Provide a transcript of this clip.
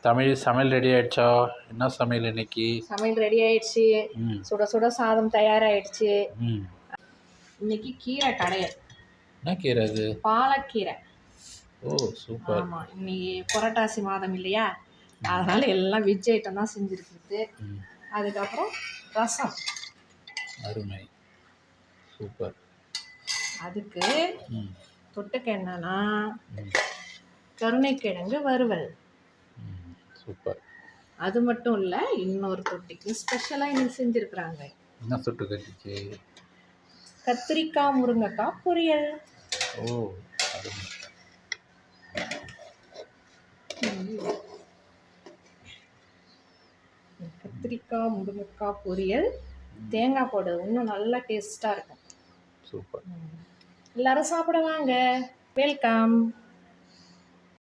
தமிழ் சமையல் ரெடி ஆயிடுச்சா? என்ன சமையல் இன்னைக்கு? சமையல் ரெடி ஆயிடுச்சு. சுட சுட சாதம் தயாராகிடுச்சு. இன்னைக்கு கீரை கடையல். என்ன கீரை அது? பாலக்கீரை. ஓ சூப்பர். ஆமாம், இன்னைக்கு புரட்டாசி மாதம் இல்லையா, அதனால எல்லாம் வெஜ் ஐட்டம் தான் செஞ்சுருக்குது. அதுக்கப்புறம் ரசம். அருமை, சூப்பர். அதுக்கு தொட்டுக்க என்னன்னா கருணைக்கிழங்கு வறுவல். சூப்பர். அது மட்டும் இல்லை, இன்னொரு தொட்டிக்கு ஸ்பெஷலாக இன்னைக்கு செஞ்சுருக்குறாங்க. என்ன தொட்டுக்கட்டிக்கு? கத்திரிக்காய் முருங்கைக்காய் பொரியல். ஓ அருமை. கத்திரிக்காய் முருங்கைக்காய் பொரியல் தேங்காய் போடுறது இன்னும் நல்லா டேஸ்ட்டாக இருக்கும். சூப்பர். எல்லாரும் சாப்பிட வாங்க. வெல்கம்.